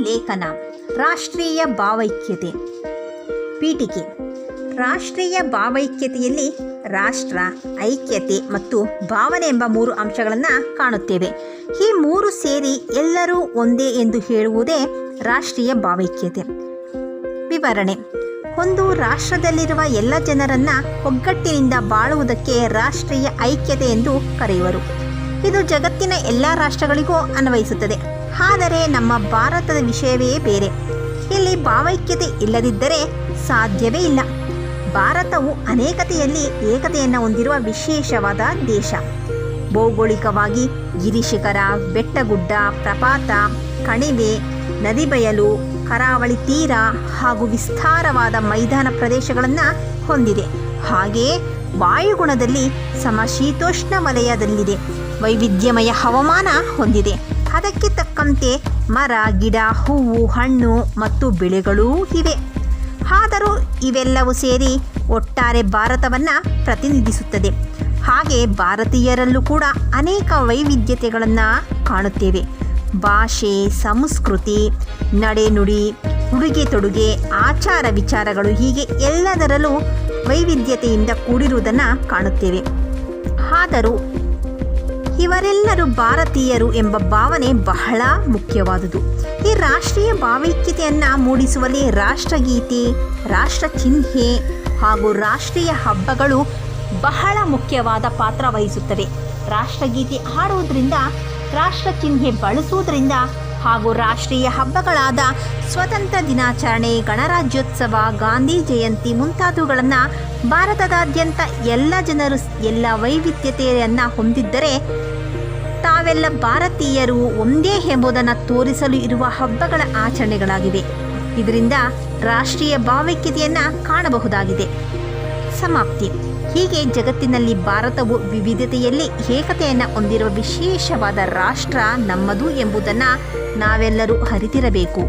ಲೇಖನ ರಾಷ್ಟ್ರೀಯ ಭಾವೈಕ್ಯತೆ. ಪೀಠಿಕೆ. ರಾಷ್ಟ್ರೀಯ ಭಾವೈಕ್ಯತೆಯಲ್ಲಿ ರಾಷ್ಟ್ರ, ಐಕ್ಯತೆ ಮತ್ತು ಭಾವನೆ ಎಂಬ 3 ಅಂಶಗಳನ್ನು ಕಾಣುತ್ತೇವೆ. ಈ 3 ಸೇರಿ ಎಲ್ಲರೂ ಒಂದೇ ಎಂದು ಹೇಳುವುದೇ ರಾಷ್ಟ್ರೀಯ ಭಾವೈಕ್ಯತೆ. ವಿವರಣೆ. ಒಂದು ರಾಷ್ಟ್ರದಲ್ಲಿರುವ ಎಲ್ಲ ಜನರನ್ನು ಒಗ್ಗಟ್ಟಿನಿಂದ ಬಾಳುವುದಕ್ಕೆ ರಾಷ್ಟ್ರೀಯ ಐಕ್ಯತೆ ಎಂದು ಕರೆಯುವರು. ಇದು ಜಗತ್ತಿನ ಎಲ್ಲ ರಾಷ್ಟ್ರಗಳಿಗೂ ಅನ್ವಯಿಸುತ್ತದೆ. ಆದರೆ ನಮ್ಮ ಭಾರತದ ವಿಷಯವೇ ಬೇರೆ. ಇಲ್ಲಿ ಭಾವೈಕ್ಯತೆ ಇಲ್ಲದಿದ್ದರೆ ಸಾಧ್ಯವೇ ಇಲ್ಲ. ಭಾರತವು ಅನೇಕತೆಯಲ್ಲಿ ಏಕತೆಯನ್ನು ಹೊಂದಿರುವ ವಿಶೇಷವಾದ ದೇಶ. ಭೌಗೋಳಿಕವಾಗಿ ಗಿರಿಶಿಖರ, ಬೆಟ್ಟಗುಡ್ಡ, ಪ್ರಪಾತ, ಕಣಿವೆ, ನದಿ ಬಯಲು, ಕರಾವಳಿ ತೀರ ಹಾಗೂ ವಿಸ್ತಾರವಾದ ಮೈದಾನ ಪ್ರದೇಶಗಳನ್ನು ಹೊಂದಿದೆ. ಹಾಗೆಯೇ ವಾಯುಗುಣದಲ್ಲಿ ಸಮಶೀತೋಷ್ಣ ವಲಯದಲ್ಲಿದೆ. ವೈವಿಧ್ಯಮಯ ಹವಾಮಾನ ಹೊಂದಿದೆ. ಅದಕ್ಕೆ ತಕ್ಕಂತೆ ಮರ, ಗಿಡ, ಹೂವು, ಹಣ್ಣು ಮತ್ತು ಬೆಳೆಗಳೂ ಇವೆ. ಆದರೂ ಇವೆಲ್ಲವೂ ಸೇರಿ ಒಟ್ಟಾರೆ ಭಾರತವನ್ನು ಪ್ರತಿನಿಧಿಸುತ್ತದೆ. ಹಾಗೆ ಭಾರತೀಯರಲ್ಲೂ ಕೂಡ ಅನೇಕ ವೈವಿಧ್ಯತೆಗಳನ್ನು ಕಾಣುತ್ತೇವೆ. ಭಾಷೆ, ಸಂಸ್ಕೃತಿ, ನಡೆನುಡಿ, ಉಡುಗೆ ತೊಡುಗೆ, ಆಚಾರ ವಿಚಾರಗಳು ಹೀಗೆ ಎಲ್ಲದರಲ್ಲೂ ವೈವಿಧ್ಯತೆಯಿಂದ ಕೂಡಿರುವುದನ್ನು ಕಾಣುತ್ತೇವೆ. ಆದರೂ ಇವರೆಲ್ಲರೂ ಭಾರತೀಯರು ಎಂಬ ಭಾವನೆ ಬಹಳ ಮುಖ್ಯವಾದುದು. ಈ ರಾಷ್ಟ್ರೀಯ ಭಾವೈಕ್ಯತೆಯನ್ನು ಮೂಡಿಸುವಲ್ಲಿ ರಾಷ್ಟ್ರಗೀತೆ, ರಾಷ್ಟ್ರ ಚಿಹ್ನೆ ಹಾಗೂ ರಾಷ್ಟ್ರೀಯ ಹಬ್ಬಗಳು ಬಹಳ ಮುಖ್ಯವಾದ ಪಾತ್ರ ವಹಿಸುತ್ತವೆ. ರಾಷ್ಟ್ರಗೀತೆ ಹಾಡುವುದರಿಂದ, ರಾಷ್ಟ್ರ ಚಿಹ್ನೆ ಬಳಸುವುದರಿಂದ ಹಾಗೂ ರಾಷ್ಟ್ರೀಯ ಹಬ್ಬಗಳಾದ ಸ್ವಾತಂತ್ರ್ಯ ದಿನಾಚರಣೆ, ಗಣರಾಜ್ಯೋತ್ಸವ, ಗಾಂಧಿ ಜಯಂತಿ ಮುಂತಾದವುಗಳನ್ನು ಭಾರತದಾದ್ಯಂತ ಎಲ್ಲ ಜನರು ಎಲ್ಲ ವೈವಿಧ್ಯತೆಯನ್ನು ಹೊಂದಿದ್ದರೆ ತಾವೆಲ್ಲ ಭಾರತೀಯರು ಒಂದೇ ಎಂಬುದನ್ನು ತೋರಿಸಲು ಇರುವ ಹಬ್ಬಗಳ ಆಚರಣೆಗಳಾಗಿವೆ. ಇದರಿಂದ ರಾಷ್ಟ್ರೀಯ ಭಾವೈಕ್ಯತೆಯನ್ನು ಕಾಣಬಹುದಾಗಿದೆ. ಸಮಾಪ್ತಿ. ಹೀಗೆ ಜಗತ್ತಿನಲ್ಲಿ ಭಾರತವು ವಿವಿಧತೆಯಲ್ಲಿ ಏಕತೆಯನ್ನು ಹೊಂದಿರುವ ವಿಶೇಷವಾದ ರಾಷ್ಟ್ರ ನಮ್ಮದು ಎಂಬುದನ್ನು ನಾವೆಲ್ಲರೂ ಅರಿತಿರಬೇಕು.